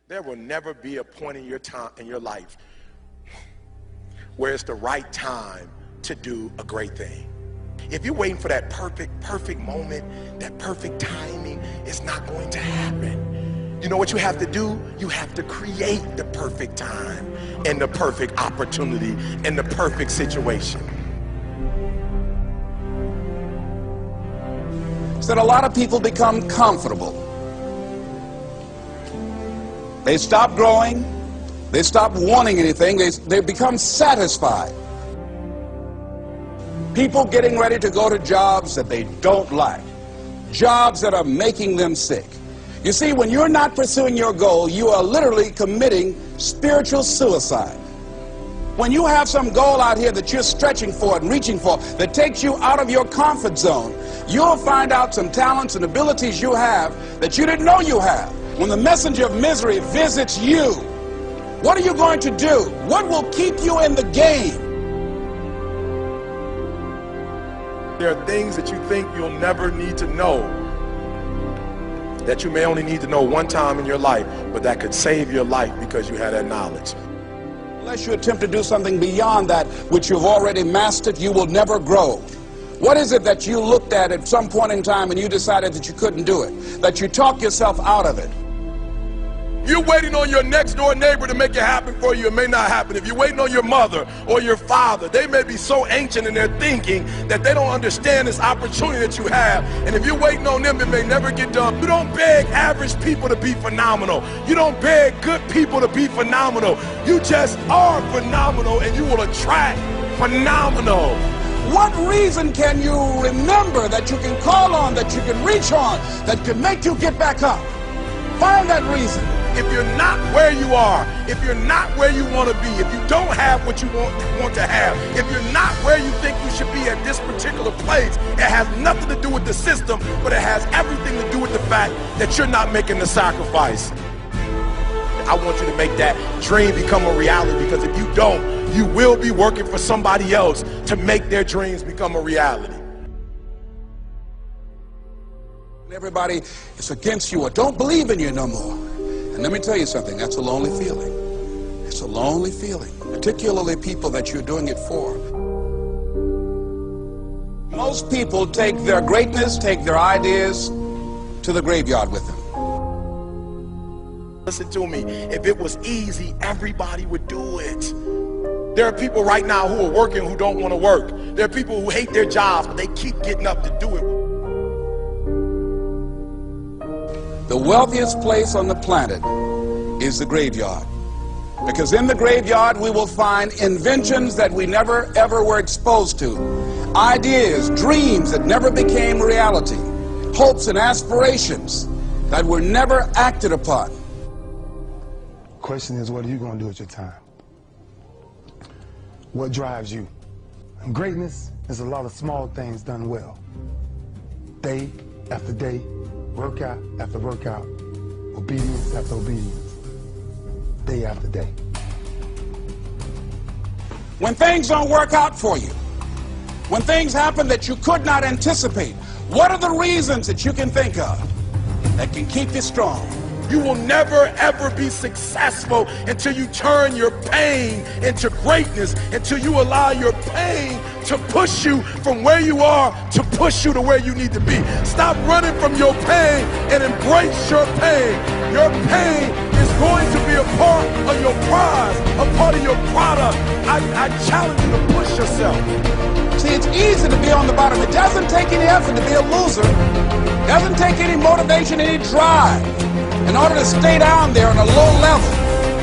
There will never be a point in your life where it's the right time to do a great thing. If you're waiting for that perfect moment, that perfect timing, it's not going to happen. You know what you have to do? You have to create the perfect time and the perfect opportunity and the perfect situation. So that a lot of people become comfortable. They stop growing. They stop wanting anything. They become satisfied. People getting ready to go to jobs that they don't like. Jobs that are making them sick. You see, when you're not pursuing your goal, you are literally committing spiritual suicide. When you have some goal out here that you're stretching for and reaching for that takes you out of your comfort zone, you'll find out some talents and abilities you have that you didn't know you have. When the messenger of misery visits you, what are you going to do? What will keep you in the game? There are things that you think you'll never need to know, that you may only need to know one time in your life, but that could save your life because you had that knowledge. Unless you attempt to do something beyond that which you've already mastered, you will never grow. What is it that you looked at some point in time and you decided that you couldn't do it, that you talked yourself out of it? You're waiting on your next door neighbor to make it happen for you. It may not happen. If you're waiting on your mother or your father, they may be so ancient in their thinking that they don't understand this opportunity that you have. And if you're waiting on them, it may never get done. You don't beg average people to be phenomenal. You don't beg good people to be phenomenal. You just are phenomenal, and you will attract phenomenal. What reason can you remember that you can call on, that you can reach on, that can make you get back up? Find that reason. If you're not where you are, if you're not where you want to be, if you don't have what you want to have, if you're not where you think you should be at this particular place, it has nothing to do with the system, but it has everything to do with the fact that you're not making the sacrifice. I want you to make that dream become a reality, because if you don't, you will be working for somebody else to make their dreams become a reality. Everybody is against you or don't believe in you no more. And let me tell you something, that's a lonely feeling. It's a lonely feeling, particularly people that you're doing it for. Most people take their greatness, take their ideas to the graveyard with them. Listen to me, if it was easy, everybody would do it. There are people right now who are working who don't want to work. There are people who hate their jobs, but they keep getting up to do it. The wealthiest place on the planet is the graveyard. Because in the graveyard we will find inventions that we never ever were exposed to. Ideas, dreams that never became reality. Hopes and aspirations that were never acted upon. The question is, what are you going to do with your time? What drives you? And greatness is a lot of small things done well. Day after day, workout after workout, obedience after obedience, day after day. When things don't work out for you, when things happen that you could not anticipate, what are the reasons that you can think of that can keep you strong? You will never ever be successful until you turn your pain into greatness, until you allow your pain to push you from where you are to push you to where you need to be. Stop running from your pain and embrace your pain. Your pain is going to be a part of your prize, a part of your product. I challenge you to push yourself. See, it's easy to be on the bottom. It doesn't take any effort to be a loser. It doesn't take any motivation, any drive in order to stay down there on a low level.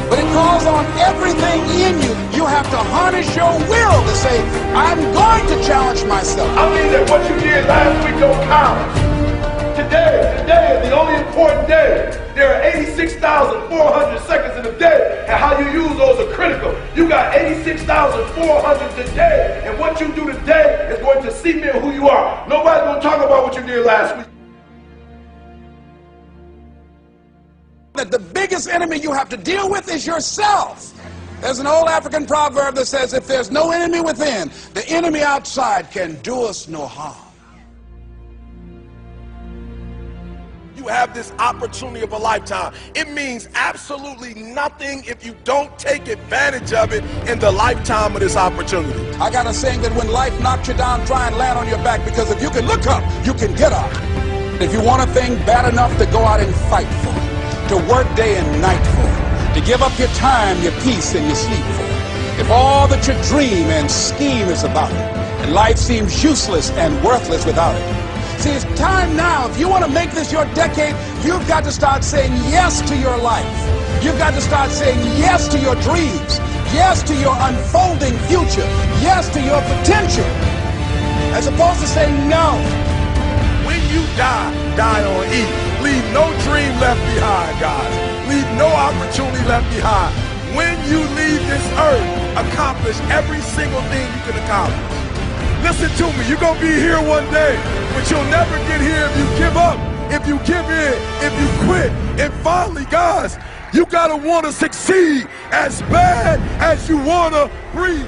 But it calls on everything in you. You have to harness your will to say, I'm going to challenge myself. I mean that what you did last week don't count. Today is the only important day. There are 86,400 seconds in a day, and how you use those are critical. You got 86,400 today, and what you do today is going to cement who you are. Nobody's going to talk about what you did last week. That the biggest enemy you have to deal with is yourself. There's an old African proverb that says, if there's no enemy within, the enemy outside can do us no harm. you have this opportunity of a lifetime. It means absolutely nothing if you don't take advantage of it in the lifetime of this opportunity. I got a saying that when life knocks you down, try and land on your back, because if you can look up, you can get up. If you want a thing bad enough to go out and fight for it, to work day and night for it, to give up your time, your peace, and your sleep for it, if all that you dream and scheme is about it, and life seems useless and worthless without it. See, it's time now. If you want to make this your decade, you've got to start saying yes to your life. You've got to start saying yes to your dreams, yes to your unfolding future, yes to your potential, as opposed to saying no. When you die, die on E. Leave no dream left behind, guys. Leave no opportunity left behind. When you leave this earth, accomplish every single thing you can accomplish. Listen to me, you're going to be here one day, but you'll never get here if you give up, if you give in, if you quit. And finally, guys, you got to want to succeed as bad as you want to breathe.